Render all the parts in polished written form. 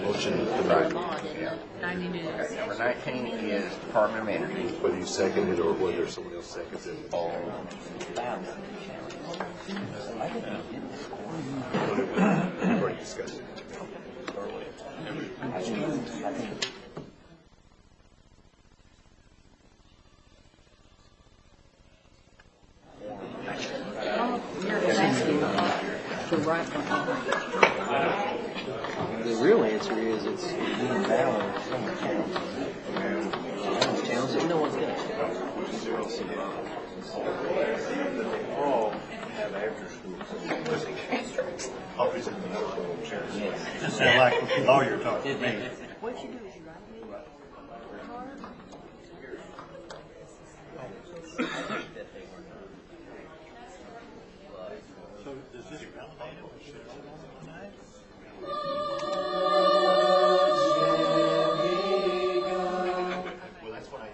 Motion to Right. approve. Yeah. 90 days. Okay, number 19 is Department of Energy. Whether you second it or whether someone else seconds it. We've already discussed it. You're asking to write the law. The real answer is it's being balanced in the towns. Towns that no one's got. All have after school. That sounds like a lawyer talking to me. What you do is you write So is this validated? Or should I vote on it tonight? Well, that's what I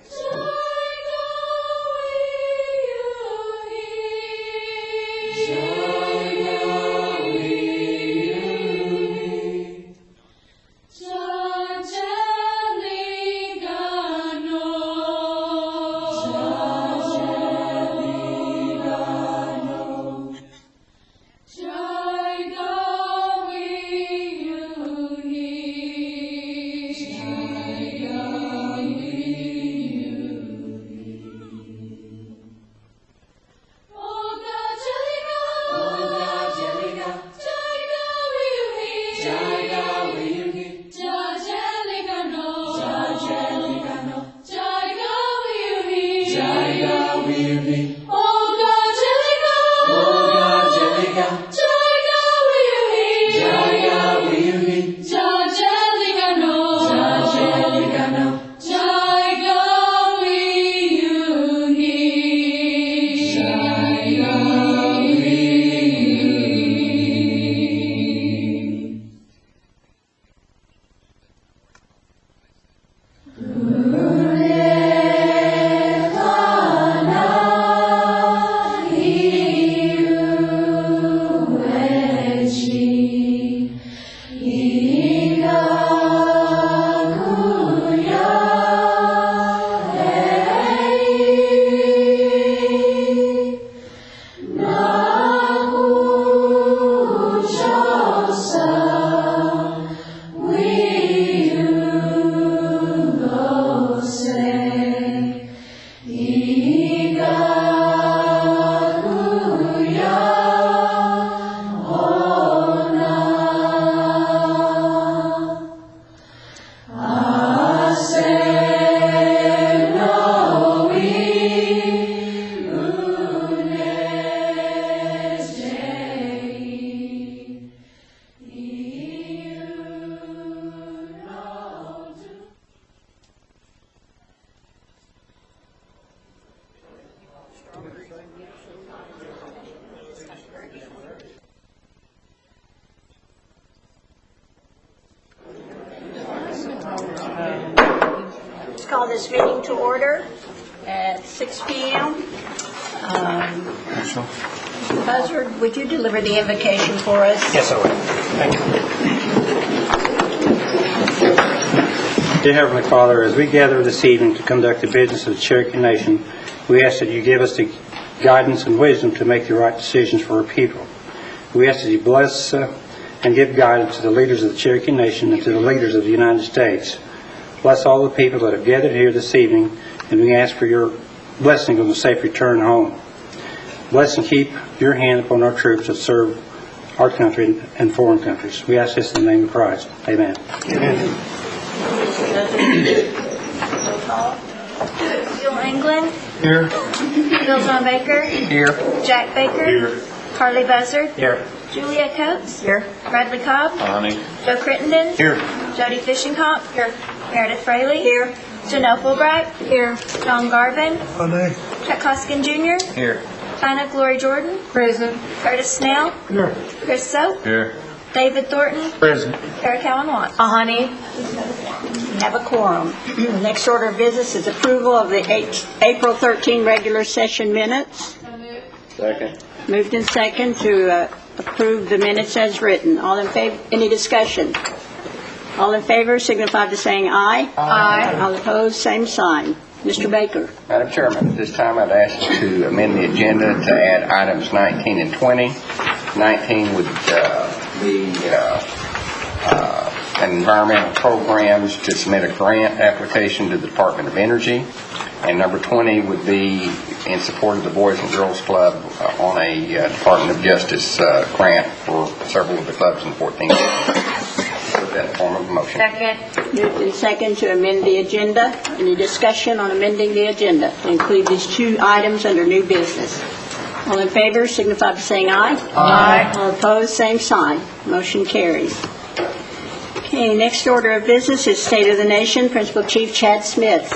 Call this meeting to order at 6 p.m. Buzzard, would you deliver the invocation for us? Yes, I will. Thank you. Dear Heavenly Father, as we gather this evening to conduct the business of the Cherokee Nation, we ask that you give us the guidance and wisdom to make the right decisions for our people. We ask that you bless and give guidance to the leaders of the Cherokee Nation and to the leaders of the United States. Bless all the people that have gathered here this evening, and we ask for your blessing on the safe return home. Bless and keep your hand upon our troops that serve our country and foreign countries. We ask this in the name of Christ. Amen. Roll call. Bill England. Here. Bill John Baker. Here. Jack Baker. Here. Carly Buzzard. Here. Julia Coates. Here. Bradley Cobb. Honey. Joe Crittenden. Here. Jody Fishinghop. Here. Meredith Fraley. Here. Janelle Fulbright. Here. John Garvin. Chuck Hoskin Jr. Here. Tina Glory Jordan. Present. Curtis Snell. Here. Chris Soap. Here. David Thornton. Present. Eric Allen Watts. Honey, we have a quorum. Next order of business is approval of the April 13 regular session minutes. Second. Moved in second to approve the minutes as written. All in favor? Any discussion? All in favor signify by saying aye. Aye. All opposed, same sign. Mr. Baker. Madam Chairman, at this time I'd ask to amend the agenda to add items 19 and 20. 19 would be environmental programs to submit a grant application to the Department of Energy. And number 20 would be in support of the Boys and Girls Club on a Department of Justice grant for several of the clubs in 14. Put that in form of a motion. Second. Moved and second to amend the agenda. Any discussion on amending the agenda to include these two items under new business? All in favor signify by saying aye. Aye. All opposed, same sign. Motion carries. Okay, next order of business is State of the Nation. Principal Chief Chad Smith.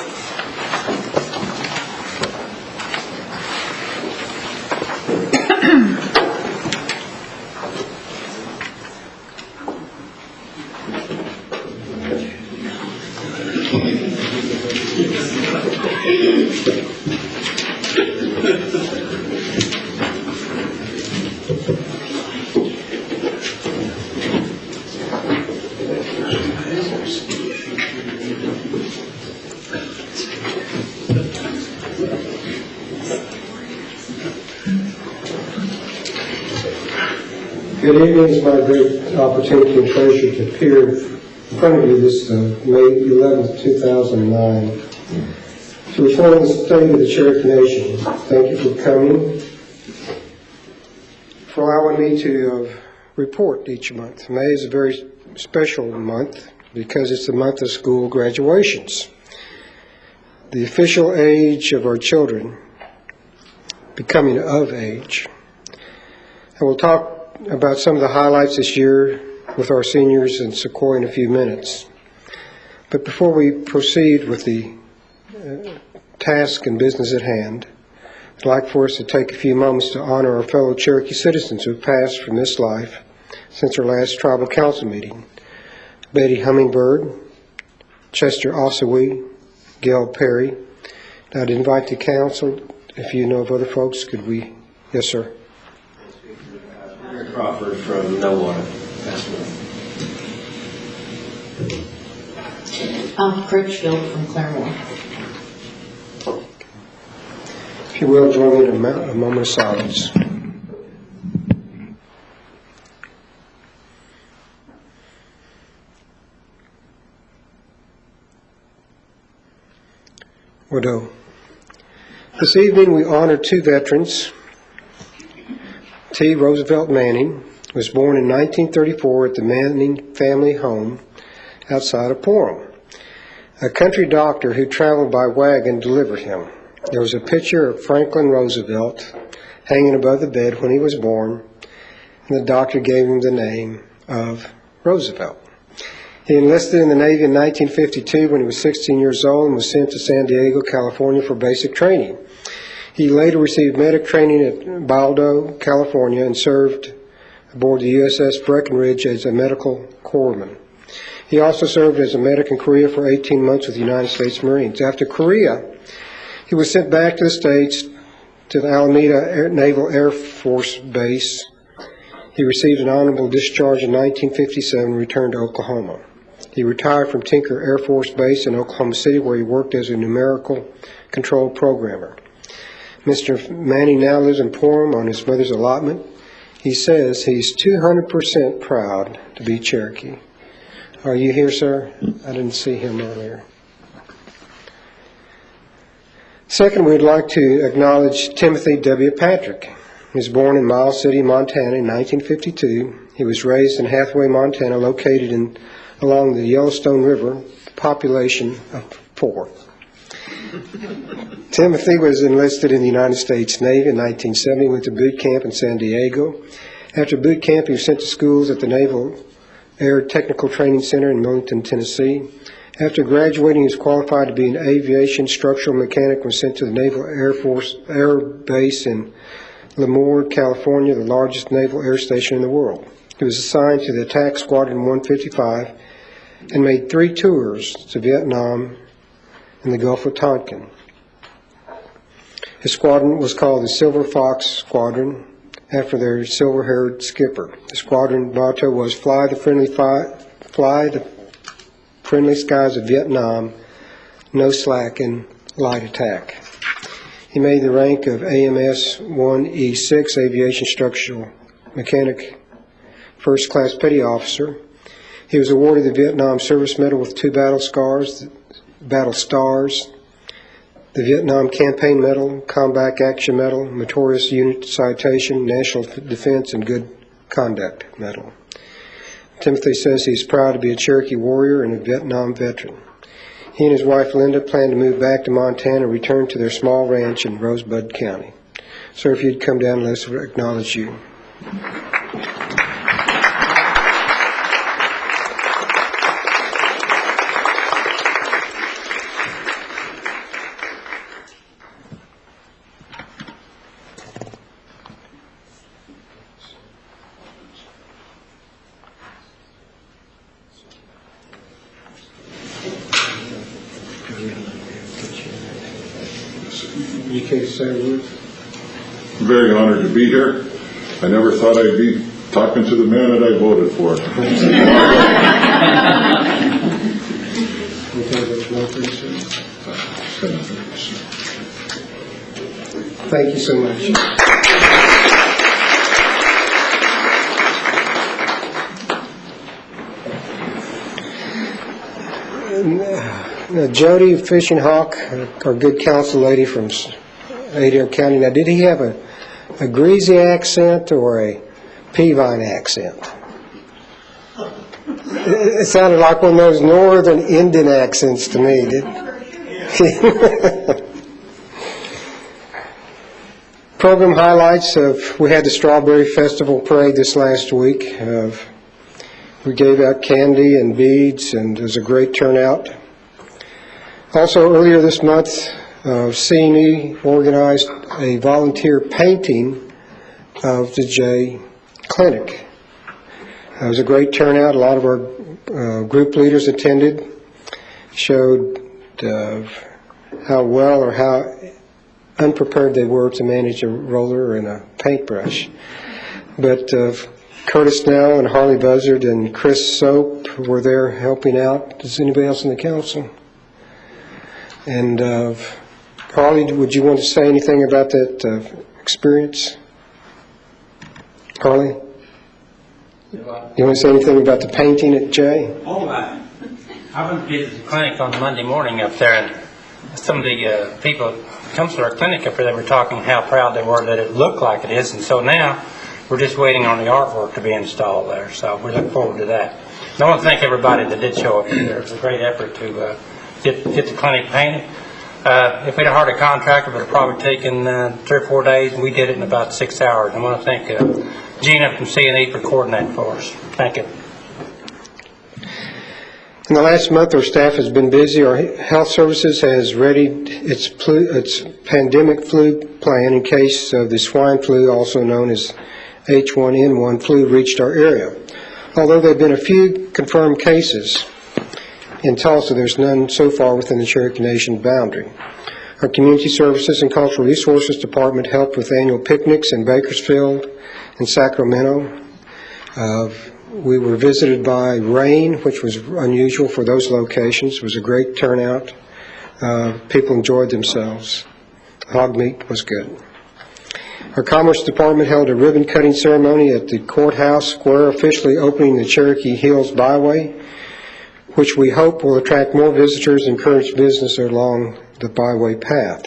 Good evening. It's my great opportunity and pleasure to appear in front of you this May 11th, 2009, to reform the state of the Cherokee Nation. Thank you for coming, for allowing me to report each month. May is a very special month because it's the month of school graduations, the official age of our children becoming of age. I will talk about some of the highlights this year with our seniors in Sequoia in a few minutes. But before we proceed with the task and business at hand, I'd like for us to take a few moments to honor our fellow Cherokee citizens who have passed from this life since our last tribal council meeting. Betty Hummingbird, Chester Ossawee, Gail Perry. I'd invite the council, if you know of other folks, could we? Yes, sir. Crawford from Millwater. Critchfield from Claremore. If you will, join me in a moment of silence. Widow. This evening we honor two veterans. T. Roosevelt Manning was born in 1934 at the Manning family home outside of Porham. A country doctor who traveled by wagon delivered him. There was a picture of Franklin Roosevelt hanging above the bed when he was born, and the doctor gave him the name of Roosevelt. He enlisted in the Navy in 1952 when he was 16 years old and was sent to San Diego, California for basic training. He later received medic training at Baldo, California, and served aboard the USS Breckenridge as a medical corpsman. He also served as a medic in Korea for 18 months with the United States Marines. After Korea, he was sent back to the States to the Alameda Naval Air Force Base. He received an honorable discharge in 1957 and returned to Oklahoma. He retired from Tinker Air Force Base in Oklahoma City, where he worked as a numerical control programmer. Mr. Manning now lives in Porham on his mother's allotment. He says he's 200% proud to be Cherokee. Are you here, sir? I didn't see him earlier. Second, we'd like to acknowledge Timothy W. Patrick. He was born in Miles City, Montana in 1952. He was raised in Hathaway, Montana, located along the Yellowstone River, population of 4. Timothy was enlisted in the United States Navy in 1970, went to boot camp in San Diego. After boot camp, he was sent to schools at the Naval Air Technical Training Center in Millington, Tennessee. After graduating, he was qualified to be an aviation structural mechanic and was sent to the Naval Air Force Air Base in Lemoore, California, the largest naval air station in the world. He was assigned to the Attack Squadron 155 and made 3 tours to Vietnam and the Gulf of Tonkin. His squadron was called the Silver Fox Squadron after their silver-haired skipper. The squadron motto was fly the friendly skies of Vietnam, no slack in light attack. He made the rank of AMS 1E6 Aviation Structural Mechanic, First Class Petty Officer. He was awarded the Vietnam Service Medal with 2 battle stars, the Vietnam Campaign Medal, Combat Action Medal, Meritorious Unit Citation, National Defense, and Good Conduct Medal. Timothy says he's proud to be a Cherokee warrior and a Vietnam veteran. He and his wife Linda plan to move back to Montana and return to their small ranch in Rosebud County. Sir, if you'd come down and let's acknowledge you. You care to say a word? I'm very honored to be here. I never thought I'd be talking to the man that I voted for. Thank you so much. Jody Fishing Hawk, our good council lady from Adair County. Now, did he have a greasy accent or a Peavine accent? It sounded like one of those northern Indian accents to me. Program highlights of, we had the Strawberry Festival Parade this last week. We gave out candy and beads, and it was a great turnout. Also, earlier this month, C&E organized a volunteer painting of the J Clinic. It was a great turnout. A lot of our group leaders attended, showed how well or how unprepared they were to manage a roller and a paintbrush. But Curtis Snell and Harley Buzzard and Chris Soap were there helping out. Does anybody else in the council? And Harley, would you want to say anything about that experience? Harley? You want to say anything about the painting at J? Oh, I went to the clinic on Monday morning up there, and some of the people who come to our clinic up there, they were talking how proud they were that it looked like it is, and so now we're just waiting on the artwork to be installed there, so we look forward to that. I want to thank everybody that did show up there. It was a great effort to get the clinic painted. If we'd have hired a contractor, it would have probably taken 3 or 4 days, and we did it in about 6 hours. I want to thank Gina from C&E for coordinating for us. Thank you. In the last month, our staff has been busy. Our health services has readied its pandemic flu plan in case of the swine flu, also known as H1N1 flu, reached our area. Although there have been a few confirmed cases in Tulsa, there's none so far within the Cherokee Nation boundary. Our Community Services and Cultural Resources Department helped with annual picnics in Bakersfield and Sacramento. We were visited by rain, which was unusual for those locations. It was a great turnout. People enjoyed themselves. Hog meat was good. Our Commerce Department held a ribbon-cutting ceremony at the Courthouse Square, officially opening the Cherokee Hills Byway, which we hope will attract more visitors and encourage business along the byway path.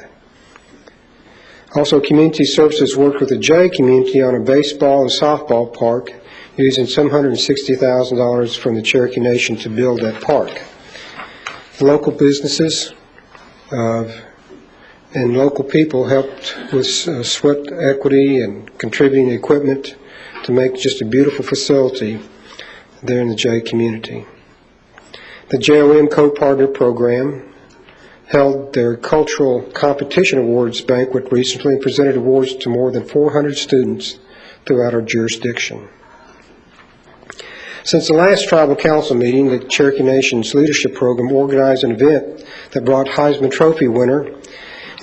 Also, Community Services worked with the J community on a baseball and softball park, using some $160,000 from the Cherokee Nation to build that park. The local businesses and local people helped with sweat equity and contributing equipment to make just a beautiful facility there in the J community. The JOM Co-Partner Program held their Cultural Competition Awards banquet recently and presented awards to more than 400 students throughout our jurisdiction. Since the last Tribal Council meeting, the Cherokee Nation's Leadership Program organized an event that brought Heisman Trophy winner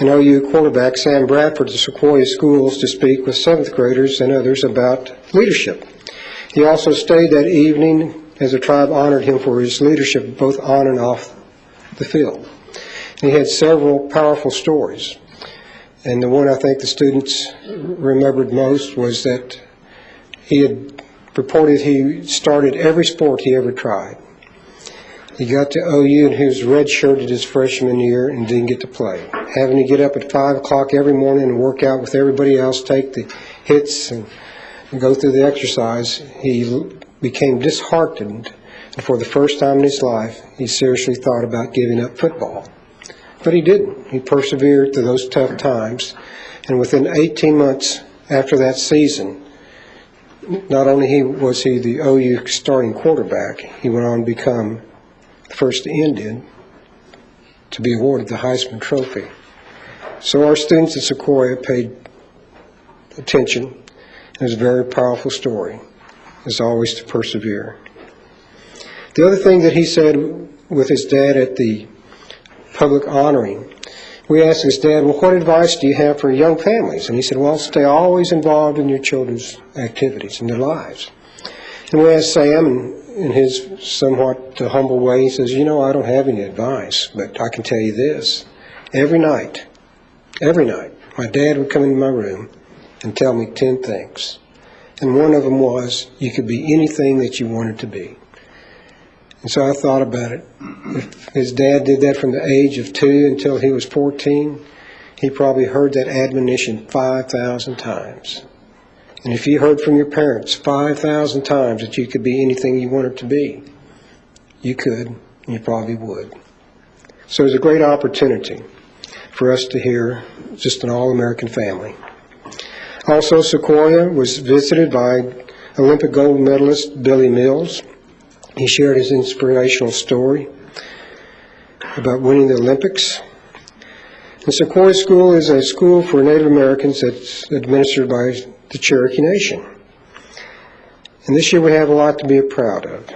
and OU quarterback Sam Bradford to Sequoia Schools to speak with 7th graders and others about leadership. He also stayed that evening as the tribe honored him for his leadership both on and off the field. And he had several powerful stories. And the one I think the students remembered most was that he had reported he started every sport he ever tried. He got to OU and he was redshirted his freshman year and didn't get to play. Having to get up at 5 o'clock every morning and work out with everybody else, take the hits and go through the exercise, he became disheartened. And for the first time in his life, he seriously thought about giving up football. But he didn't. He persevered through those tough times. And within 18 months after that season, not only was he the OU starting quarterback, he went on to become the first Indian to be awarded the Heisman Trophy. So our students at Sequoia paid attention. It was a very powerful story, as always, to persevere. The other thing that he said with his dad at the public honoring, we asked his dad, well, what advice do you have for young families? And he said, well, stay always involved in your children's activities and their lives. And we asked Sam, in his somewhat humble way, he says, I don't have any advice, but I can tell you this. Every night, my dad would come into my room and tell me 10 things. And one of them was, you could be anything that you wanted to be. And so I thought about it. If his dad did that from the age of 2 until he was 14, he probably heard that admonition 5,000 times. And if you heard from your parents 5,000 times that you could be anything you wanted to be, you could, and you probably would. So it was a great opportunity for us to hear just an all-American family. Also, Sequoia was visited by Olympic gold medalist Billy Mills. He shared his inspirational story about winning the Olympics. The Sequoia School is a school for Native Americans that's administered by the Cherokee Nation. And this year we have a lot to be proud of.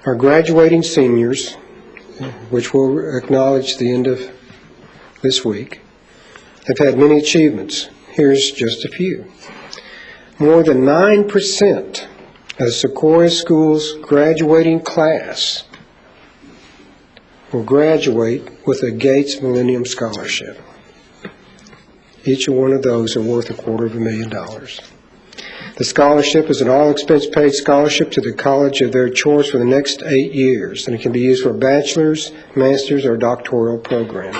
Our graduating seniors, which we'll acknowledge the end of this week, have had many achievements. Here's just a few. More than 9% of the Sequoia School's graduating class will graduate with a Gates Millennium Scholarship. Each one of those are worth $250,000. The scholarship is an all-expense-paid scholarship to the college of their choice for the next 8 years, and it can be used for a bachelor's, master's, or doctoral program.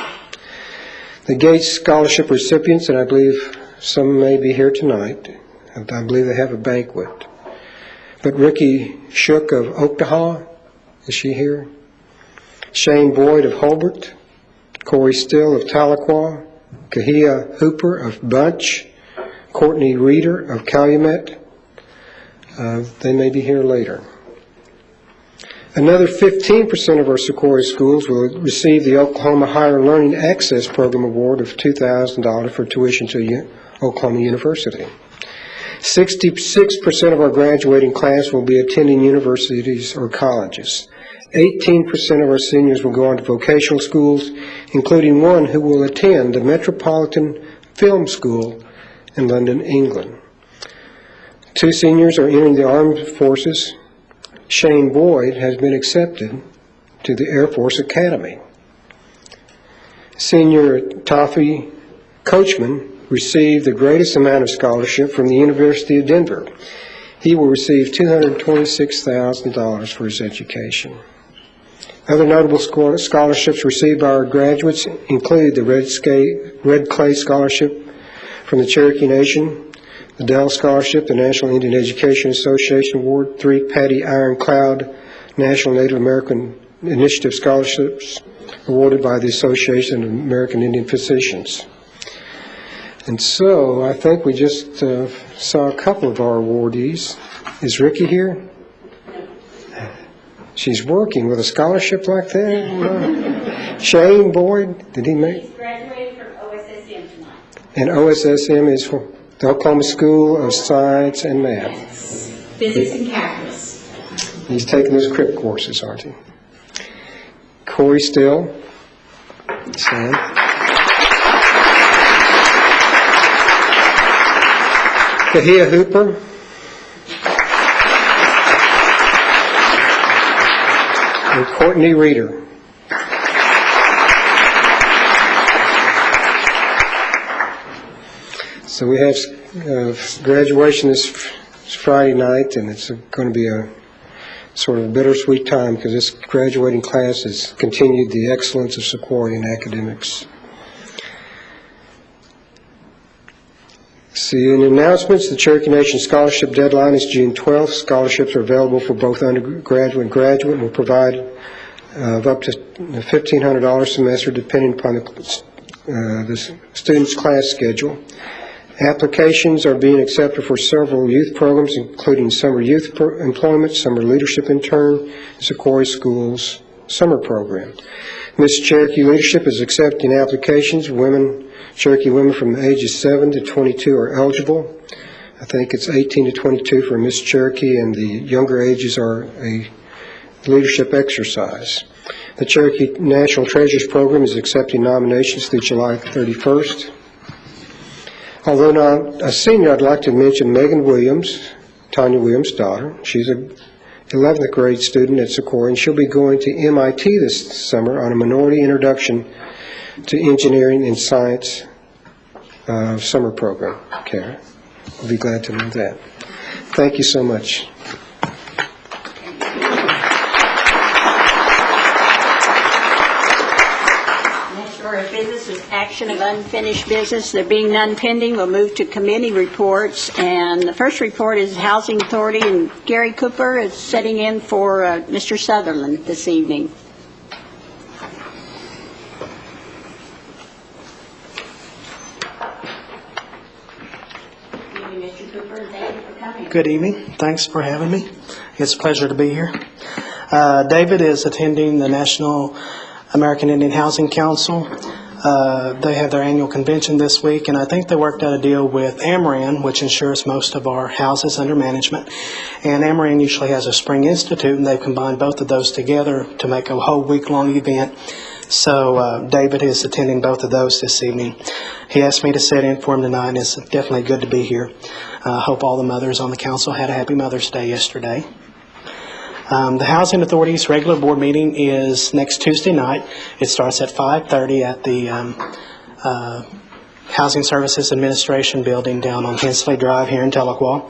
The Gates Scholarship recipients, and I believe some may be here tonight, and I believe they have a banquet. But Ricky Shook of Oktaha, is she here? Shane Boyd of Hobart, Corey Still of Tahlequah, Kahia Hooper of Bunch, Courtney Reeder of Calumet. They may be here later. Another 15% of our Sequoia schools will receive the Oklahoma Higher Learning Access Program Award of $2,000 for tuition to Oklahoma University. 66% of our graduating class will be attending universities or colleges. 18% of our seniors will go on to vocational schools, including one who will attend the Metropolitan Film School in London, England. 2 seniors are entering the armed forces. Shane Boyd has been accepted to the Air Force Academy. Senior Taffy Coachman received the greatest amount of scholarship from the University of Denver. He will receive $226,000 for his education. Other notable scholarships received by our graduates include the Red Clay Scholarship from the Cherokee Nation, the Dell Scholarship, the National Indian Education Association Award, 3 Patty Ironclad National Native American Initiative Scholarships awarded by the Association of American Indian Physicians. And so I think we just saw a couple of our awardees. Is Ricky here? She's working with a scholarship like that? Shane Boyd, did he make? He's graduating from OSSM tonight. And OSSM is for the Oklahoma School of Science and Math. Physics and calculus. He's taking those CRIP courses, aren't he? Corey Still. Sam. Kahia Hooper. and Courtney Reeder. So we have graduation this Friday night, and it's going to be a sort of bittersweet time because this graduating class has continued the excellence of Sequoia in academics. See, in announcements, the Cherokee Nation Scholarship deadline is June 12th. Scholarships are available for both undergraduate and graduate and will provide of up to $1,500 a semester depending upon the student's class schedule. Applications are being accepted for several youth programs, including Summer Youth Employment, Summer Leadership Intern, Sequoia Schools Summer Program. Miss Cherokee Leadership is accepting applications. Cherokee women from the ages 7 to 22 are eligible. I think it's 18 to 22 for Miss Cherokee, and the younger ages are a leadership exercise. The Cherokee National Treasures Program is accepting nominations through July 31st. Although not a senior, I'd like to mention Megan Williams, Tanya Williams' daughter. She's a 11th grade student at Sequoia, and she'll be going to MIT this summer on a minority introduction to engineering and science summer program. Kara, we'll be glad to know that. Thank you so much. Next order of business is action of unfinished business. There being none pending, we'll move to committee reports. And the first report is Housing Authority, and Gary Cooper is sitting in for Mr. Sutherland this evening. Good evening. Thanks for having me. It's a pleasure to be here. David is attending the National American Indian Housing Council. They have their annual convention this week, and I think they worked out a deal with Amaran, which insures most of our houses under management. And Amaran usually has a Spring Institute, and they've combined both of those together to make a whole week-long event. So David is attending both of those this evening. He asked me to sit in for him tonight, and it's definitely good to be here. I hope all the mothers on the council had a happy Mother's Day yesterday. The Housing Authority's regular board meeting is next Tuesday night. It starts at 5:30 at the Housing Services Administration building down on Hensley Drive here in Tahlequah.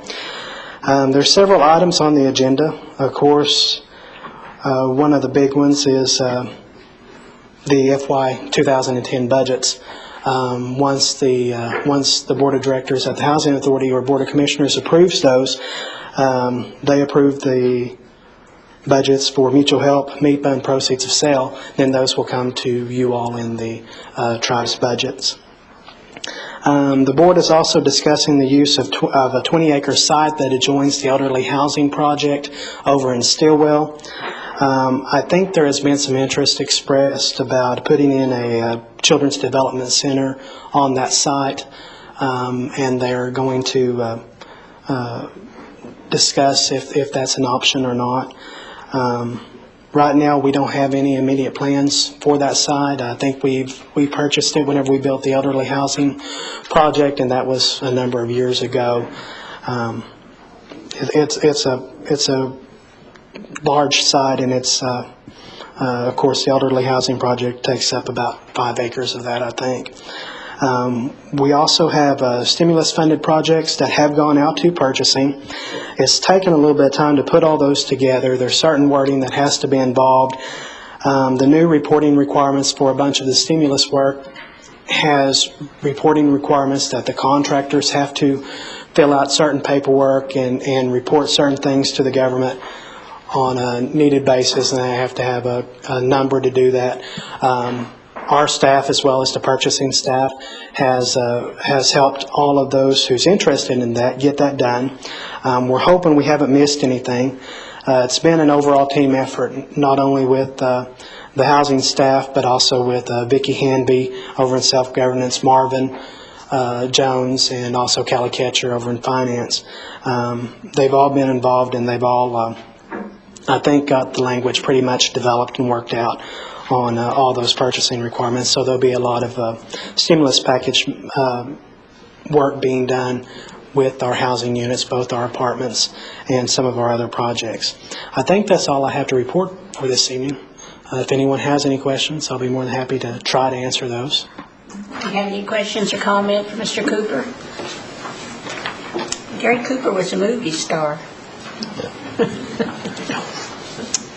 There's several items on the agenda. Of course, one of the big ones is the FY 2010 budgets. Once the Board of Directors at the Housing Authority or Board of Commissioners approves those, they approve the budgets for mutual help, MEPA, and proceeds of sale, then those will come to you all in the tribe's budgets. The board is also discussing the use of a 20-acre site that adjoins the elderly housing project over in Stillwell. I think there has been some interest expressed about putting in a children's development center on that site, and they're going to discuss if that's an option or not. Right now, we don't have any immediate plans for that site. I think we purchased it whenever we built the elderly housing project, and that was a number of years ago. It's a large site, and it's of course the elderly housing project takes up about 5 acres of that, I think. We also have stimulus funded projects that have gone out to purchasing. It's taken a little bit of time to put all those together. There's certain wording that has to be involved. The new reporting requirements for a bunch of the stimulus work has reporting requirements that the contractors have to fill out certain paperwork and report certain things to the government on a needed basis, and they have to have a number to do that. Our staff, as well as the purchasing staff, has helped all of those who's interested in that get that done. We're hoping we haven't missed anything. It's been an overall team effort, not only with the housing staff, but also with Vicki Hanby over in self-governance, Marvin Jones, and also Callie Ketcher over in finance. They've all been involved, and they've all, I think, got the language pretty much developed and worked out on all those purchasing requirements. So there'll be a lot of stimulus package work being done with our housing units, both our apartments and some of our other projects. I think that's all I have to report for this evening. If anyone has any questions, I'll be more than happy to try to answer those. Do you have any questions or comment for Mr. Cooper? Gary Cooper was a movie star.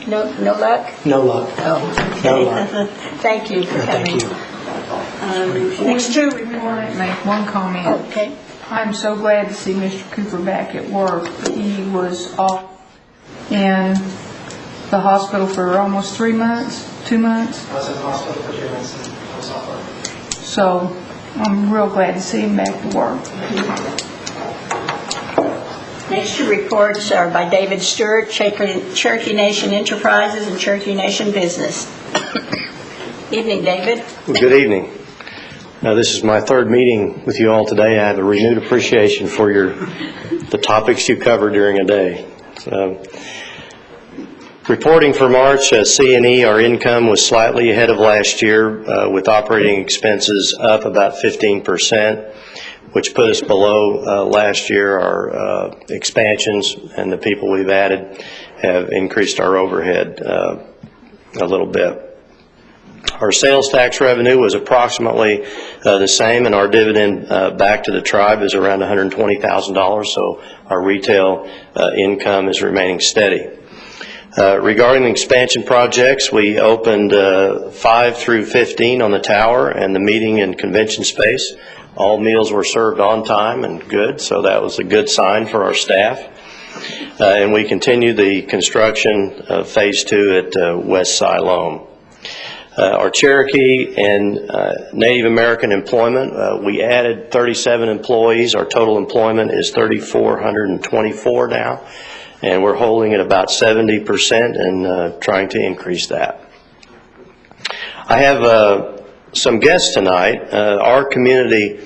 No luck? No luck. Oh, okay. No luck. Thank you for coming. Thank you. Next two. We want to make one comment. Okay. I'm so glad to see Mr. Cooper back at work. He was off in the hospital for almost 3 months, 2 months. I was in the hospital for 2 months and I was off work. So I'm real glad to see him back to work. Next two reports are by David Stewart, Cherokee Nation Enterprises and Cherokee Nation Business. Evening, David. Well, good evening. Now, this is my third meeting with you all today. I have a renewed appreciation for the topics you cover during a day. Reporting for March, C&E, our income was slightly ahead of last year, with operating expenses up about 15%, which put us below last year. Our expansions and the people we've added have increased our overhead a little bit. Our sales tax revenue was approximately the same, and our dividend back to the tribe is around $120,000, so our retail income is remaining steady. Regarding the expansion projects, we opened 5 through 15 on the tower and the meeting and convention space. All meals were served on time and good, so that was a good sign for our staff. And we continue the construction of Phase 2 at West Siloam. Our Cherokee and Native American employment, we added 37 employees. Our total employment is 3,424 now, and we're holding at about 70% and trying to increase that. I have some guests tonight. Our community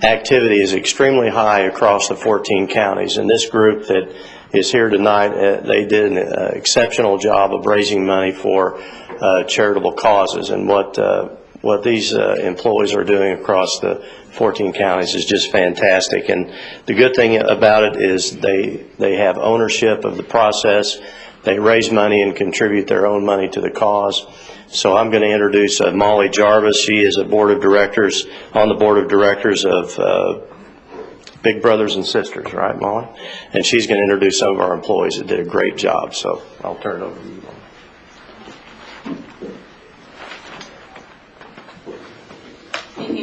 activity is extremely high across the 14 counties, and this group that is here tonight, they did an exceptional job of raising money for charitable causes, and what these employees are doing across the 14 counties is just fantastic. And the good thing about it is they have ownership of the process. They raise money and contribute their own money to the cause. So I'm going to introduce Molly Jarvis. She is on the board of directors of Big Brothers and Sisters, right, Molly? And she's going to introduce some of our employees that did a great job. So I'll turn it over to you, Molly.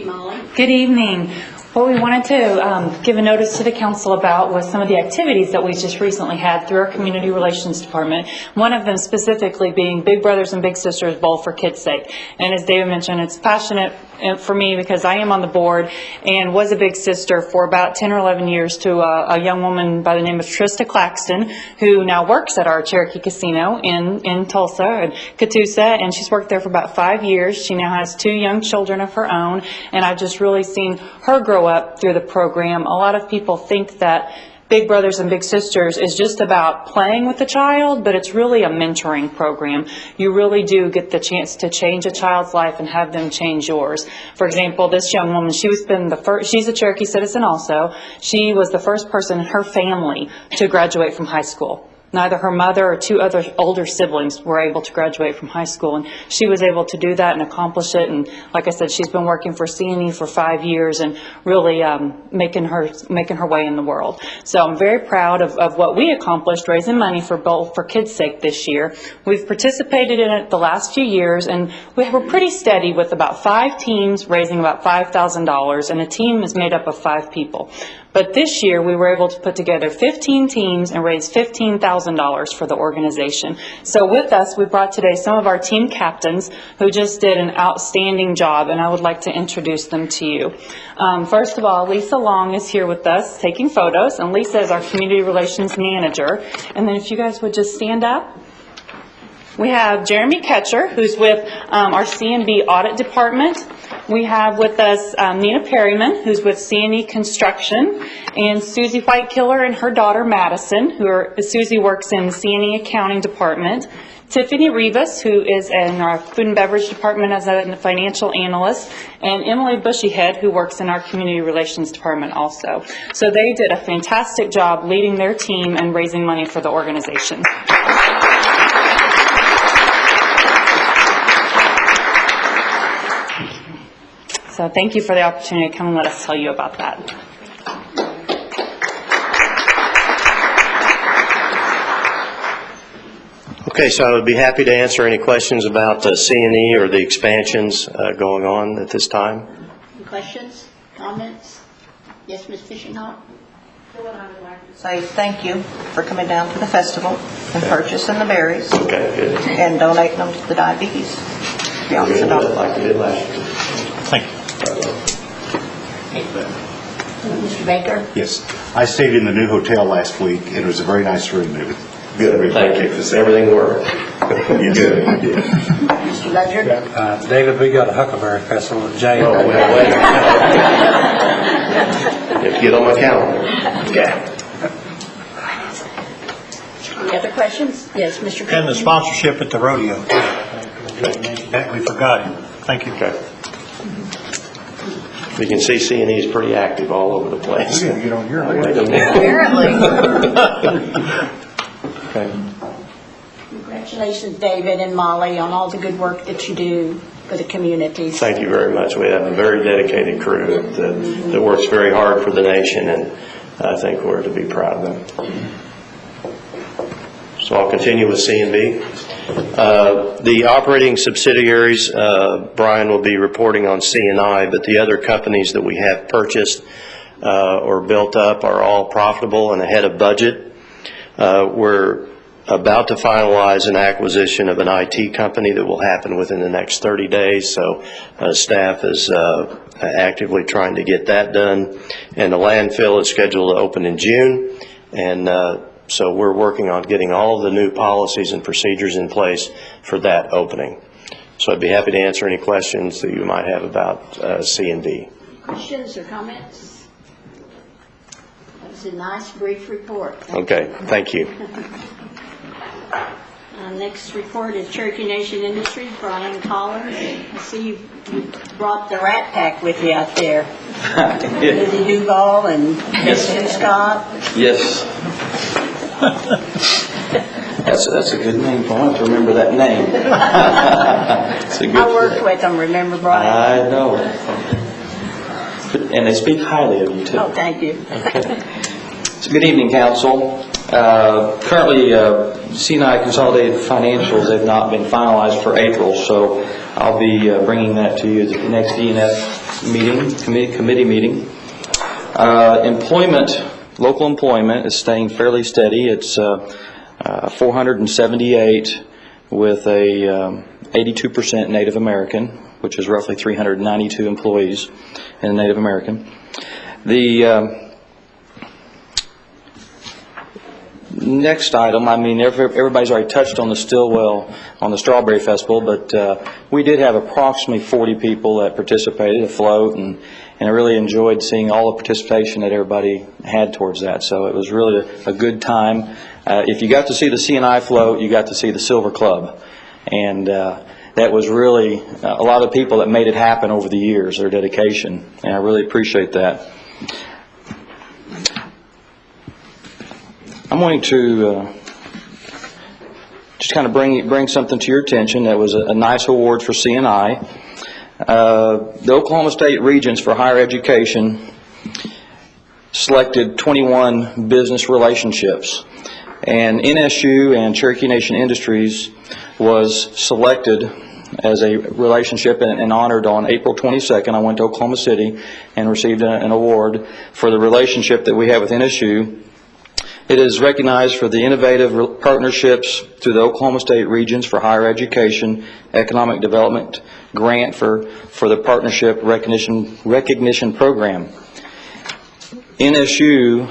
Molly. Good evening. What we wanted to give a notice to the council about was some of the activities that we just recently had through our community relations department. One of them specifically being Big Brothers and Big Sisters Bowl for Kids' Sake. And as David mentioned, it's passionate for me because I am on the board and was a big sister for about 10 or 11 years to a young woman by the name of Trista Claxton, who now works at our Cherokee Casino in Tulsa and Catoosa, and she's worked there for about 5 years. She now has 2 young children of her own, and I've just really seen her grow up through the program. A lot of people think that Big Brothers and Big Sisters is just about playing with the child, but it's really a mentoring program. You really do get the chance to change a child's life and have them change yours. For example, this young woman, she's a Cherokee citizen also. She was the first person in her family to graduate from high school. Neither her mother or 2 other older siblings were able to graduate from high school, and she was able to do that and accomplish it. And like I said, she's been working for C&E for 5 years and really making her way in the world. So I'm very proud of what we accomplished, raising money for Bowl for Kids' Sake this year. We've participated in it the last few years, and we were pretty steady with about 5 teams raising about $5,000, and a team is made up of 5 people. But this year, we were able to put together 15 teams and raise $15,000 for the organization. So with us, we brought today some of our team captains who just did an outstanding job, and I would like to introduce them to you. First of all, Lisa Long is here with us taking photos, and Lisa is our community relations manager. And then if you guys would just stand up. We have Jeremy Ketcher, who's with our C&B audit department. We have with us Nina Perryman, who's with C&E Construction, and Susie Whitekiller and her daughter Madison, Susie works in the C&E Accounting Department. Tiffany Rivas, who is in our Food and Beverage Department as a financial analyst, and Emily Bushyhead, who works in our Community Relations Department also. So they did a fantastic job leading their team and raising money for the organization. So thank you for the opportunity to come and let us tell you about that. Okay, so I would be happy to answer any questions about C&E or the expansions going on at this time. Questions, comments? Yes, Ms. Fishinghall? Say thank you for coming down to the festival and purchasing the berries. Okay, good. And donating them to the diabetes. Like we did last year. Thank you. Mr. Baker? Yes. I stayed in the new hotel last week. It was a very nice room. It was Good, thank you. Everything worked. You did. Mr. Ledger? David, we got a Huckleberry Festival with Jay. Oh, wait. Get on my calendar. Yeah. Any other questions? Yes, Mr. Cook? And the sponsorship at the rodeo. That we forgot him. Thank you. Okay. You can see C&E is pretty active all over the place. You gotta get on your Apparently. Okay. Congratulations, David and Molly, on all the good work that you do for the communities. Thank you very much. We have a very dedicated crew that works very hard for the nation, and I think we're to be proud of them. So I'll continue with C&B. The operating subsidiaries, Brian will be reporting on C&I, but the other companies that we have purchased or built up are all profitable and ahead of budget. We're about to finalize an acquisition of an IT company that will happen within the next 30 days, so staff is actively trying to get that done. And the landfill is scheduled to open in June, and so we're working on getting all of the new policies and procedures in place for that opening. So I'd be happy to answer any questions that you might have about C&D. Questions or comments? That was a nice, brief report. Okay, thank you. Next report is Cherokee Nation Industries, Brian Collins. I see you brought the Rat Pack with you out there. Lizzie Duval and Mr. Scott. Yes. That's a good name. I want to remember that name. It's a good I worked with them, remember, Brian? I know. And they speak highly of you, too. Oh, thank you. Okay. So good evening, Council. Currently, C&I consolidated financials have not been finalized for April, so I'll be bringing that to you at the next E&F meeting, committee meeting. Local employment is staying fairly steady. It's 478 with a 82% Native American, which is roughly 392 employees in Native American. The next item, I mean, everybody's already touched on the Stillwell on the Strawberry Festival, but we did have approximately 40 people that participated afloat, and I really enjoyed seeing all the participation that everybody had towards that. So it was really a good time. If you got to see the C&I float, you got to see the Silver Club, and that was really a lot of people that made it happen over the years, their dedication, and I really appreciate that. I'm going to just kind of bring something to your attention that was a nice award for C&I. The Oklahoma State Regents for Higher Education selected 21 business relationships, and NSU and Cherokee Nation Industries was selected as a relationship and honored on April 22nd. I went to Oklahoma City and received an award for the relationship that we have with NSU. It is recognized for the innovative partnerships through the Oklahoma State Regents for Higher Education Economic Development Grant for the Partnership Recognition Program. NSU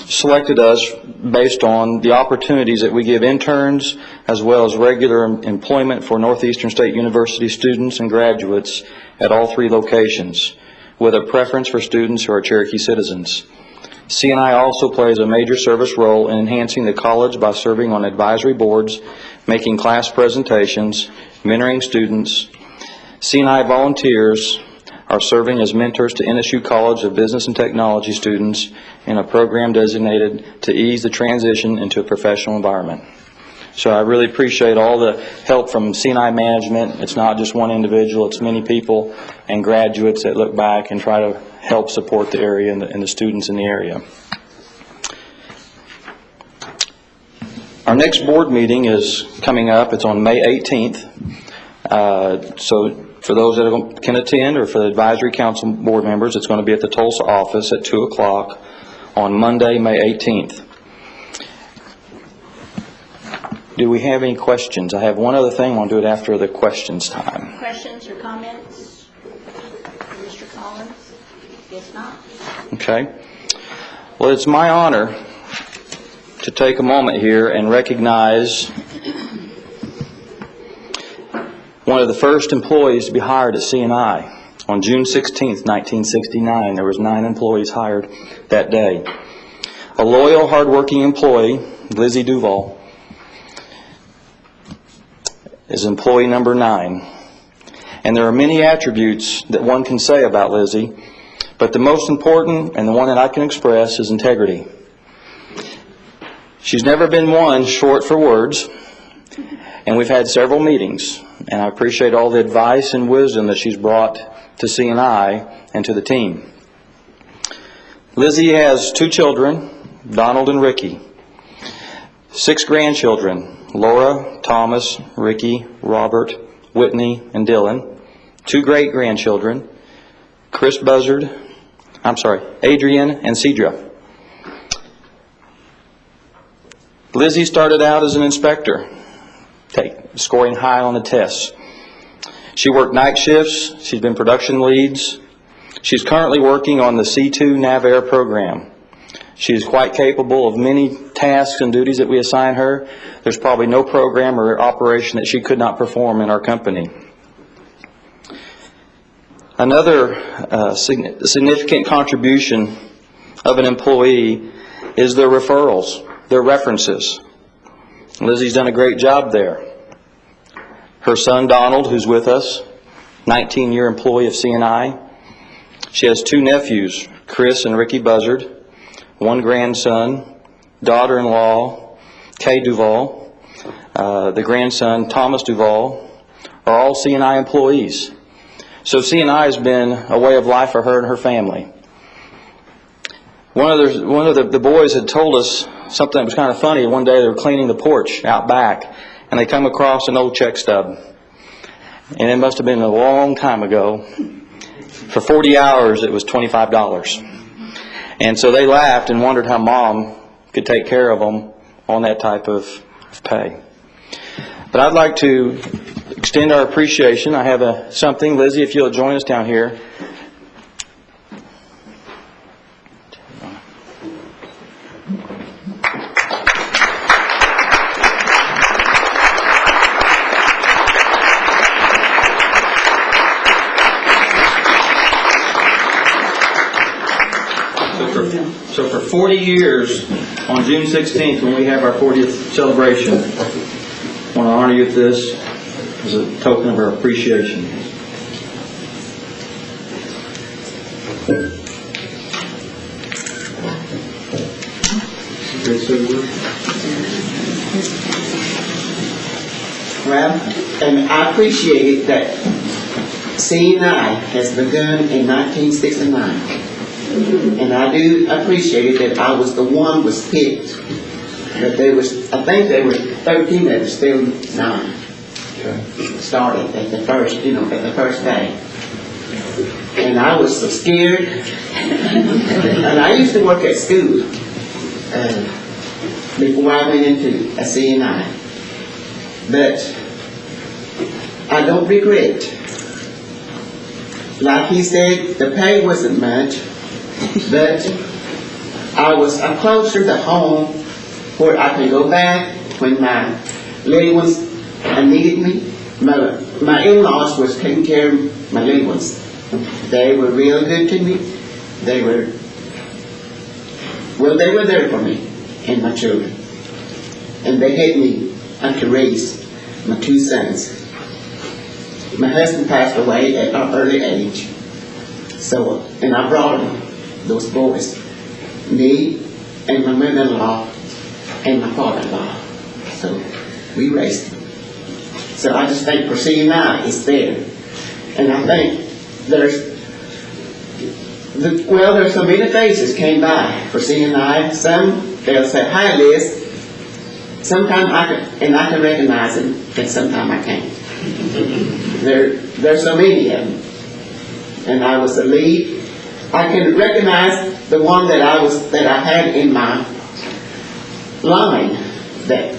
selected us based on the opportunities that we give interns as well as regular employment for Northeastern State University students and graduates at all 3 locations, with a preference for students who are Cherokee citizens. C&I also plays a major service role in enhancing the college by serving on advisory boards, making class presentations, mentoring students. C&I volunteers are serving as mentors to NSU College of Business and Technology students in a program designated to ease the transition into a professional environment. So I really appreciate all the help from C&I management. It's not just one individual, it's many people and graduates that look back and try to help support the area and the students in the area. Our next board meeting is coming up. It's on May 18th. So for those that can attend, or for the advisory council board members, it's going to be at the Tulsa office at 2 o'clock on Monday, May 18th. Do we have any questions? I have one other thing. I want to do it after the questions time. Questions or comments? Mr. Collins? If not. Okay. Well, it's my honor to take a moment here and recognize one of the first employees to be hired at C&I. On June 16th, 1969, there was 9 employees hired that day. A loyal, hardworking employee, Lizzie Duval, is employee number 9. And there are many attributes that one can say about Lizzie, but the most important, and the one that I can express, is integrity. She's never been one short for words, and we've had several meetings, and I appreciate all the advice and wisdom that she's brought to C&I and to the team. Lizzie has 2 children, Donald and Ricky, 6 grandchildren, Laura, Thomas, Ricky, Robert, Whitney, and Dylan, 2 great-grandchildren, Adrian and Cedra. Lizzie started out as an inspector, scoring high on the tests. She worked night shifts. She's been production leads. She's currently working on the C2 NAVAIR program. She is quite capable of many tasks and duties that we assign her. There's probably no program or operation that she could not perform in our company. Another significant contribution of an employee is their referrals, their references. Lizzie's done a great job there. Her son Donald, who's with us, 19-year employee of C&I. She has 2 nephews, Chris and Ricky Buzzard, 1 grandson, daughter-in-law, Kay Duval, the grandson, Thomas Duval, are all C&I employees. So C&I has been a way of life for her and her family. One of the boys had told us something that was kind of funny. One day they were cleaning the porch out back, and they come across an old check stub. And it must have been a long time ago. For 40 hours, it was $25. And so they laughed and wondered how Mom could take care of them on that type of pay. But I'd like to extend our appreciation. I have something. Lizzie, if you'll join us down here. So for 40 years, on June 16th, when we have our 40th celebration, I want to honor you with this as a token of our appreciation. Well, and I appreciate that C&I has begun in 1969. And I do appreciate it that I was the one was picked. But I think there were 13 that were still 9. Started at the first day. And I was so scared. And I used to work at school before I went into a C&I. But I don't regret. Like he said, the pay wasn't much. But I was closer to home where I could go back when my little ones needed me. My in-laws was taking care of my little ones. They were real good to me. They were there for me and my children. And they had me to raise my two sons. My husband passed away at an early age. So, and I brought them, those boys, me and my mother-in-law and my father-in-law. So we raised them. So I just think for CNI is there. And I think there's so many faces came by for CNI. Some, they'll say, "Hi, Liz." Sometimes I can recognize them, and sometimes I can't. There's so many of them. And I was the lead. I can recognize the one that I had in my line, that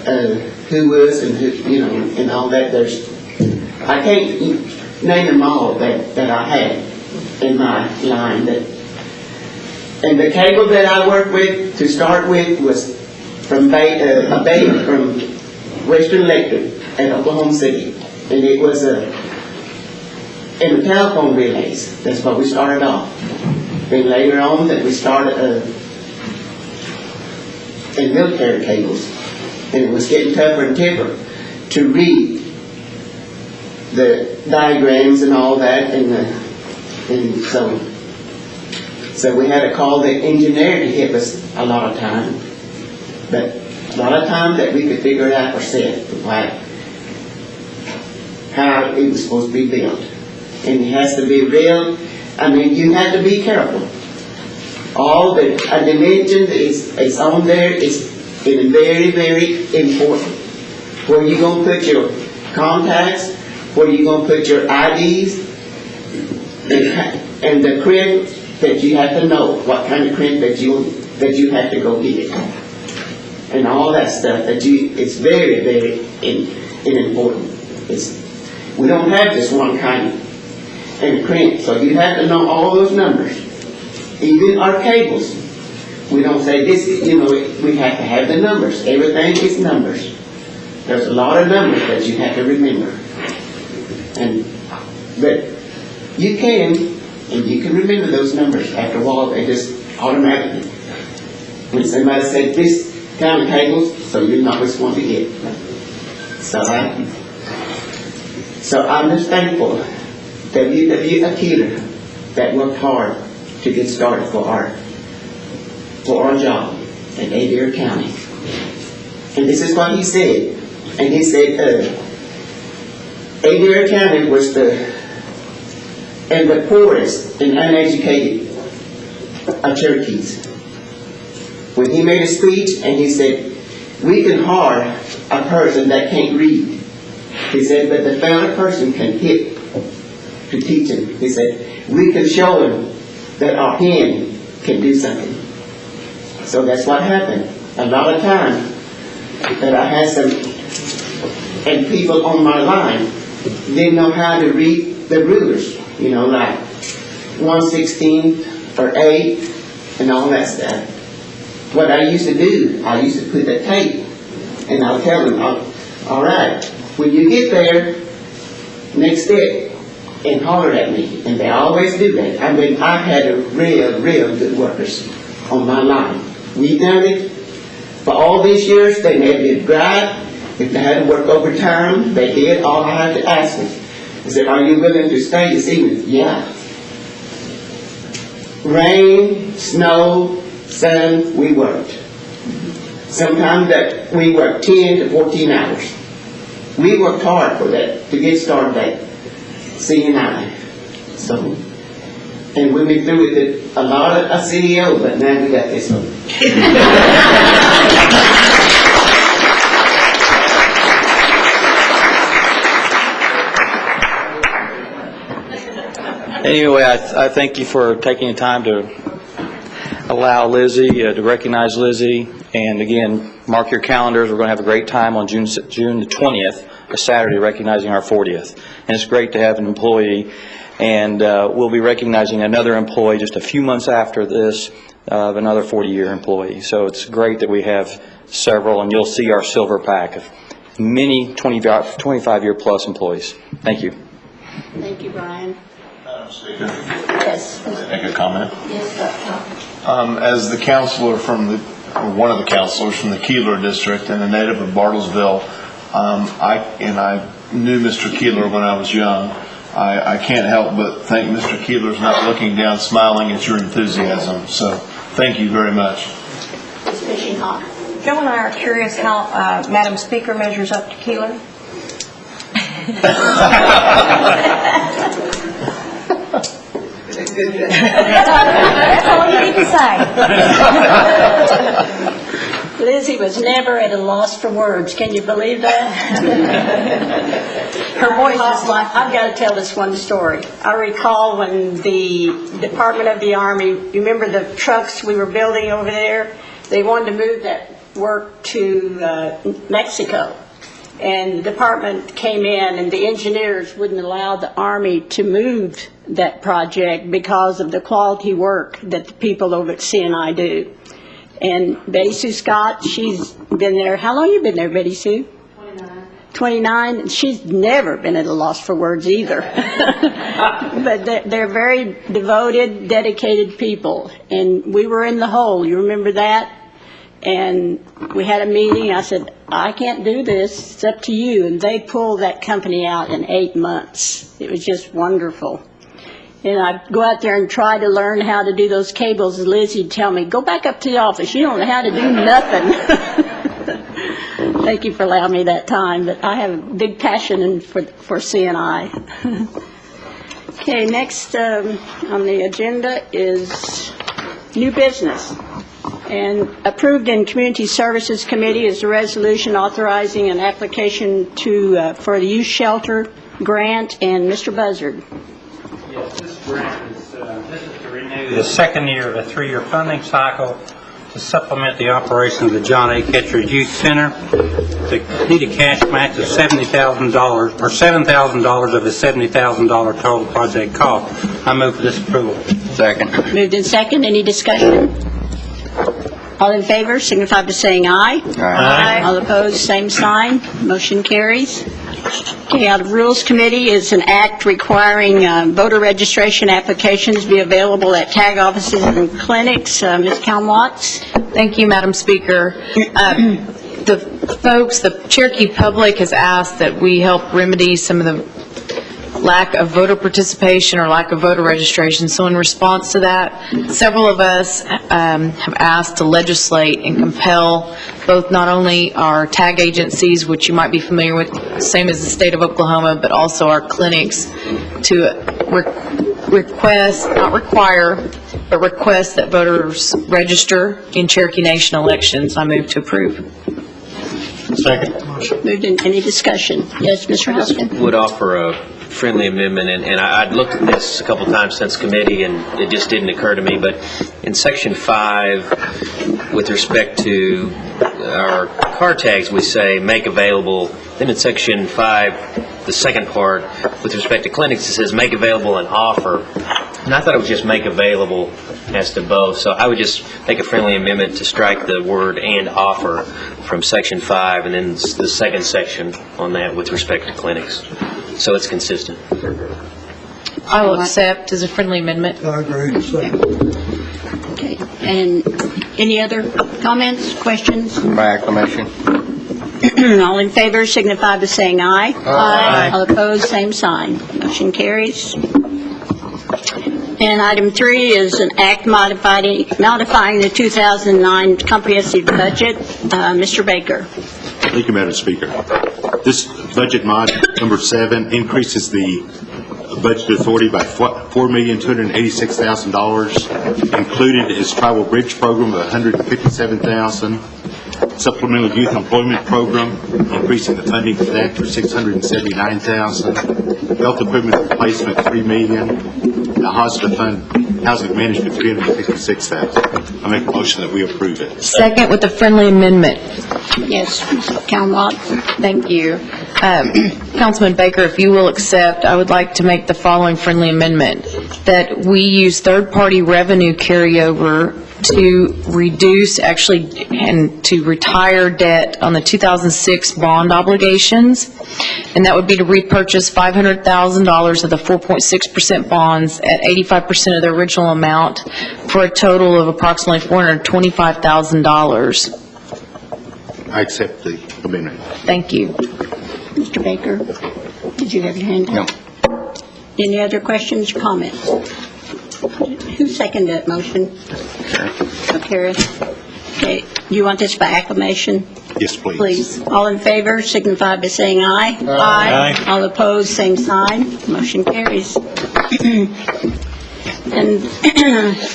who was and who, and all that. I can't name them all that I had in my line. And the cable that I worked with to start with was from a baby from Western Electric at Oklahoma City, and it was in the telephone relays. That's what we started off. Then later on, that we started in military cables, and it was getting tougher and tougher to read the diagrams and all that, and so we had to call the engineer to help us a lot of time, but a lot of time that we could figure it out ourselves, how it was supposed to be built. And it has to be real. You have to be careful. All the dimensions is on there. It's very, very important. Where you going to put your contacts, where you going to put your IDs, and the crimp that you have to know, what kind of crimp that you have to go get. And all that stuff it's very, very important. We don't have this one kind and crimp, so you have to know all those numbers. Even our cables, we don't say this, we have to have the numbers. Everything is numbers. There's a lot of numbers that you have to remember. But you can remember those numbers after a while. They just automatically. When somebody said this kind of cables, so you know which one to get. So I'm just thankful that a Keeler that worked hard to get started for our job in Adair County. And this is what he said. And he said, Adair County was the poorest and uneducated of Cherokees. When he made a speech and he said, we can hire a person that can't read. He said, but the fellow person can hit to teach him. He said, we can show him that our hand can do something. So that's what happened. A lot of times that I had and people on my line didn't know how to read the rulers, like 1/16 or 8 and all that stuff. What I used to do, I used to put the tape and I'll tell them, all right, when you get there, next step, and holler at me. And they always do that. I had a real good workers on my line. We done it for all these years. They never did grind. If they had to work overtime, they did. All I had to ask them, I said, are you willing to stay this evening? Yeah. Rain, snow, sun, we worked. Sometimes that we worked 10 to 14 hours. We worked hard for that, to get started at CNI. So, and we've been through with it a lot of CEO, but now we got this one. Anyway, I thank you for taking the time to allow Lizzie, to recognize Lizzie. And again, mark your calendars. We're going to have a great time on June the 20th, a Saturday, recognizing our 40th. And it's great to have an employee. And we'll be recognizing another employee just a few months after this of another 40-year employee. So it's great that we have several, and you'll see our silver pack of many 25-year plus employees. Thank you. Thank you, Brian. Madam Speaker, Yes. make a comment. Yes, As the counselor or one of the counselors from the Keeler district and a native of Bartlesville, I knew Mr. Keeler when I was young. I can't help but think Mr. Keeler's not looking down, smiling at your enthusiasm. So thank you very much. Ms. Fishing Hawk. Joe and I are curious how Madam Speaker measures up to Keeler. That's all you need to say. Lizzie was never at a loss for words. Can you believe that? Her voice is like, I've got to tell this one story. I recall when the Department of the Army, you remember the trucks we were building over there? They wanted to move that work to Mexico. And the department came in, and the engineers wouldn't allow the Army to move that project because of the quality work that the people over at CNI do. And Betty Sue Scott, she's been there. How long have you been there, Betty Sue? 29. And she's never been at a loss for words either. But they're very devoted, dedicated people. And we were in the hole. You remember that? And we had a meeting. I said, I can't do this. It's up to you. And they pulled that company out in 8 months. It was just wonderful. And I'd go out there and try to learn how to do those cables. And Lizzie'd tell me, go back up to the office. You don't know how to do nothing. Thank you for allowing me that time. But I have a big passion for CNI. Okay, next on the agenda is new business. And approved in Community Services Committee is a resolution authorizing an application for the youth shelter grant. And Mr. Buzzard. Yes, this grant is to renew the second year of a 3-year funding cycle to supplement the operation of the John A. Kittredge Youth Center. They need a cash match of $70,000 or $7,000 of the $70,000 total project cost. I move for this approval. Second. Moved in second. Any discussion? All in favor signify by saying aye. Aye. All opposed, same sign. Motion carries. Okay, out of Rules Committee is an act requiring voter registration applications be available at tag offices and clinics. Ms. Kalm-Watts. Thank you, Madam Speaker. The folks, the Cherokee public has asked that we help remedy some of the lack of voter participation or lack of voter registration. So in response to that, several of us have asked to legislate and compel both not only our tag agencies, which you might be familiar with, same as the state of Oklahoma, but also our clinics to request, not require, but request that voters register in Cherokee Nation elections. I move to approve. Second. Moved in. Any discussion? Yes, Mr. Huston. Would offer a friendly amendment, and I'd looked at this a couple times since committee, and it just didn't occur to me, but in Section 5, with respect to our car tags, we say make available. Then in Section 5, the second part, with respect to clinics, it says make available and offer. And I thought it was just make available as to both. So I would just make a friendly amendment to strike the word and offer from Section 5, and then the second section on that with respect to clinics. So it's consistent. I will accept as a friendly amendment. I agree. Okay. And any other comments, questions? By acclamation. All in favor signify by saying aye. Aye. All opposed, same sign. Motion carries. And item 3 is an act modifying the 2009 comprehensive budget. Mr. Baker. Thank you, Madam Speaker. This budget mod number 7 increases the budget authority by $4,286,000. Included is tribal bridge program of $157,000. Supplemental youth employment program, increasing the funding for that for $679,000. Health equipment replacement, $3 million. The hospital fund, housing management, $356,000. I make a motion that we approve it. Second with a friendly amendment. Yes, Count. Thank you. Councilman Baker, if you will accept, I would like to make the following friendly amendment, that we use third-party revenue carryover to reduce, actually, and to retire debt on the 2006 bond obligations, and that would be to repurchase $500,000 of the 4.6% bonds at 85% of the original amount for a total of approximately $425,000. I accept the amendment. Thank you. Mr. Baker, did you have your hand up? No. Any other questions or comments? Who seconded that motion? Karen. Okay, you want this by acclamation? Yes, please. Please. All in favor signify by saying aye. Aye. All opposed, same sign. Motion carries. And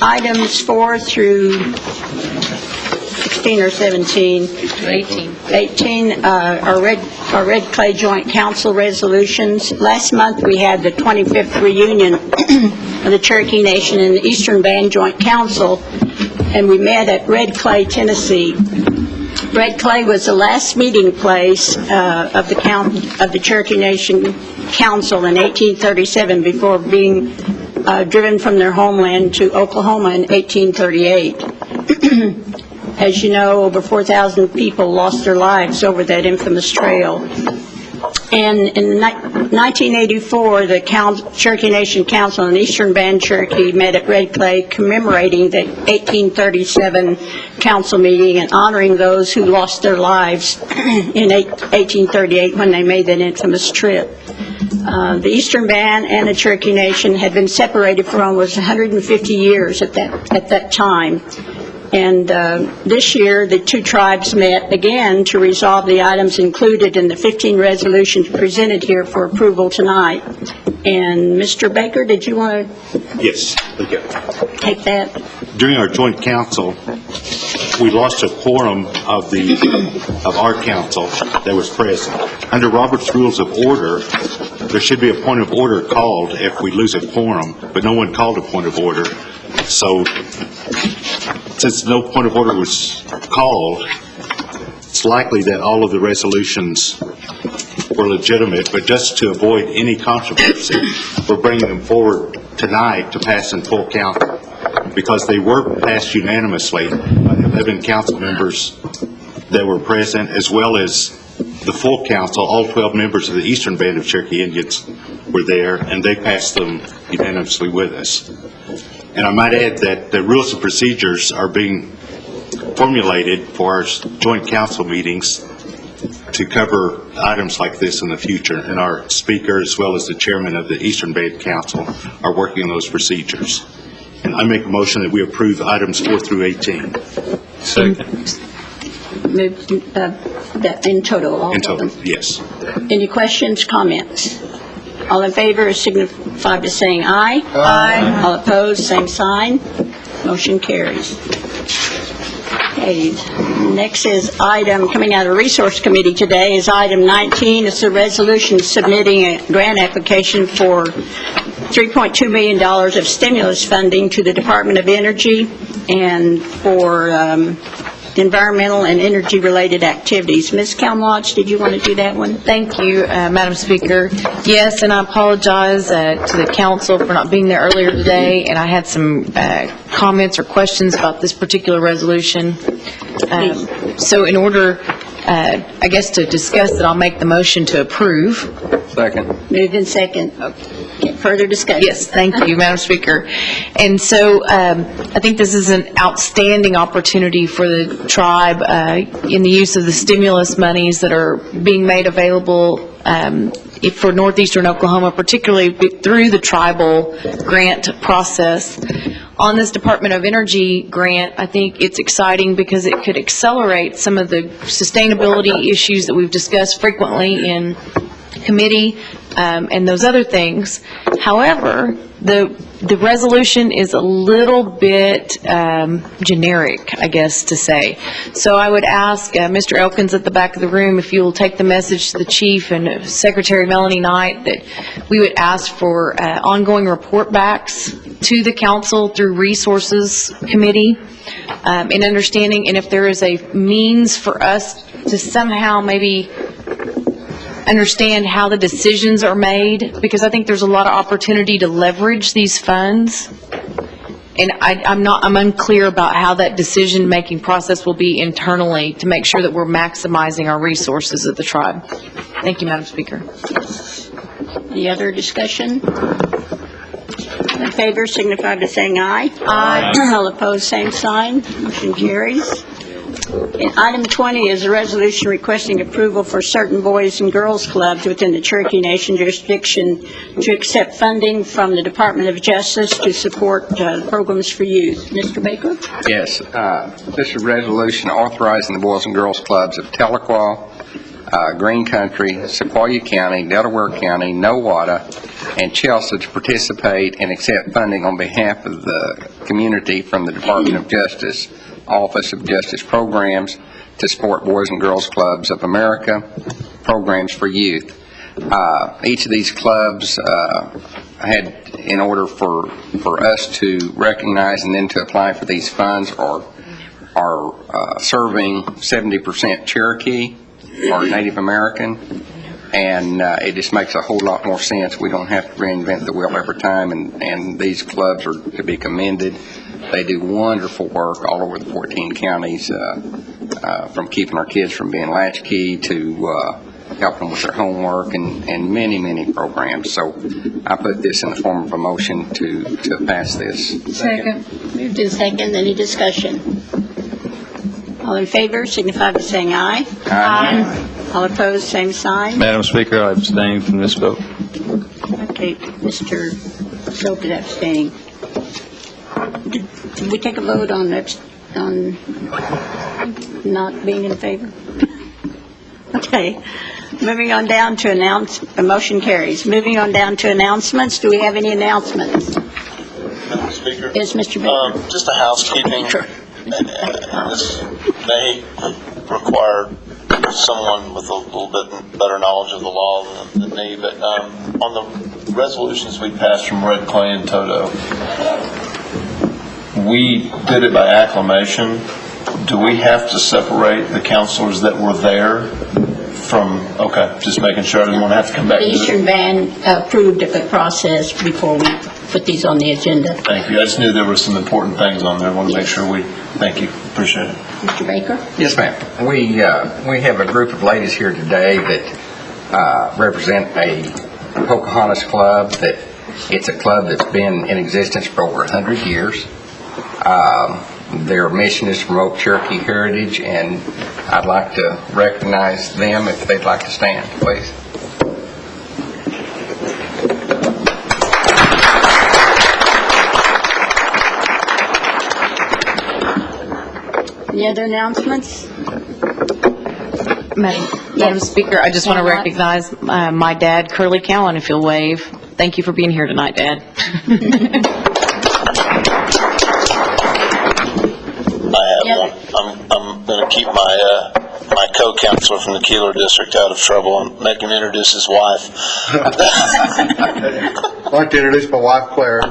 items 4 through 16 or 17? 18 are Red Clay Joint Council resolutions. Last month, we had the 25th reunion of the Cherokee Nation and the Eastern Band Joint Council, and we met at Red Clay, Tennessee. Red Clay was the last meeting place of the Cherokee Nation Council in 1837 before being driven from their homeland to Oklahoma in 1838. As you know, over 4,000 people lost their lives over that infamous trail. And in 1984, the Cherokee Nation Council and Eastern Band Cherokee met at Red Clay commemorating the 1837 council meeting and honoring those who lost their lives in 1838 when they made that infamous trip. The Eastern Band and the Cherokee Nation had been separated for almost 150 years at that time. And this year, the two tribes met again to resolve the items included in the 15 resolutions presented here for approval tonight. And Mr. Baker, did you want to Yes. Okay. take that? During our joint council, we lost a quorum of our council that was present. Under Robert's Rules of Order, there should be a point of order called if we lose a quorum, but no one called a point of order. So, since no point of order was called, it's likely that all of the resolutions were legitimate, but just to avoid any controversy, we're bringing them forward tonight to pass in full council, because they were passed unanimously by the 11 council members that were present, as well as the full council. All 12 members of the Eastern Band of Cherokee Indians were there, and they passed them unanimously with us. And I might add that the rules and procedures are being formulated for our joint council meetings to cover items like this in the future. And our speaker, as well as the chairman of the Eastern Band Council, are working on those procedures. And I make a motion that we approve items 4 through 18. Second. In total, all In of total, them. yes. Any questions, comments? All in favor signify by saying aye. Aye. All opposed, same sign. Motion carries. Okay, next is item, coming out of Resource Committee today, is item 19. It's a resolution submitting a grant application for $3.2 million of stimulus funding to the Department of Energy and for environmental and energy-related activities. Ms. Kalmlodge, did you want to do that one? Thank you, Madam Speaker. Yes, and I apologize to the council for not being there earlier today, and I had some comments or questions about this particular resolution. So in order, I guess, to discuss it, I'll make the motion to approve. Second. Moved in second. Okay, further discussion? Yes, thank you, Madam Speaker. And so I think this is an outstanding opportunity for the tribe in the use of the stimulus monies that are being made available for northeastern Oklahoma, particularly through the tribal grant process. On this Department of Energy grant, I think it's exciting because it could accelerate some of the sustainability issues that we've discussed frequently in committee and those other things. However, the resolution is a little bit generic, I guess, to say. So I would ask Mr. Elkins at the back of the room if you will take the message to the chief and Secretary Melanie Knight that we would ask for ongoing report backs to the council through Resources Committee in understanding, and if there is a means for us to somehow maybe understand how the decisions are made, because I think there's a lot of opportunity to leverage these funds And I'm unclear about how that decision-making process will be internally to make sure that we're maximizing our resources at the tribe. Thank you, Madam Speaker. Any other discussion? In favor, signify by saying aye. Aye. All opposed, same sign. Motion carries. And item 20 is a resolution requesting approval for certain boys and girls clubs within the Cherokee Nation jurisdiction to accept funding from the Department of Justice to support programs for youth. Mr. Baker? Yes, this is a resolution authorizing the Boys and Girls Clubs of Tahlequah, Green Country, Sequoia County, Delaware County, Nowata, and Chelsea to participate and accept funding on behalf of the community from the Department of Justice, Office of Justice Programs, to support Boys and Girls Clubs of America, programs for youth. Each of these clubs had, in order for us to recognize and then to apply for these funds, are serving 70% Cherokee or Native American, and it just makes a whole lot more sense. We don't have to reinvent the wheel every time, and these clubs are to be commended. They do wonderful work all over the 14 counties, from keeping our kids from being latchkey to helping them with their homework and many, many programs. So I put this in the form of a motion to pass this. Second. Moved in second. Any discussion? All in favor, signify by saying aye. Aye. All opposed, same sign. Madam Speaker, I abstain from this vote. Okay, Mr. Soap is abstaining. Did we take a vote on not being in favor? Okay. Moving on down to a motion carries. Moving on down to announcements. Do we have any announcements? Madam Speaker? Yes, Mr. Baker. Just a housekeeping. Sure. This may require someone with a little bit better knowledge of the law than me, but on the resolutions we passed from Red Clay and Toto, we did it by acclamation. Do we have to separate the counselors that were there from, okay, just making sure I didn't want to have to come back. The Eastern Band approved of the process before we put these on the agenda. Thank you. I just knew there were some important things on there. I want to make sure thank you. Appreciate it. Mr. Baker? Yes, ma'am. We have a group of ladies here today that represent a Pocahontas club. That it's a club that's been in existence for over 100 years. Their mission is to promote Cherokee heritage, and I'd like to recognize them if they'd like to stand, please. Any other announcements? Madam Speaker, I just want to recognize my dad, Curly Cowan, if you'll wave. Thank you for being here tonight, Dad. I have one. I'm going to keep my co-counselor from the Keeler District out of trouble and make him introduce his wife. I'd like to introduce my wife, Clara.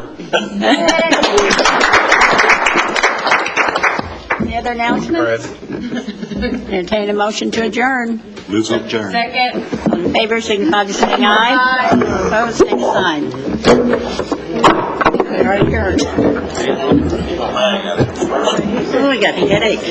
Any other announcements? Entertain a motion to adjourn. Move to adjourn. Second. All in favor, signify by saying aye. Opposed, same sign. We are adjourned. Oh, we got a headache.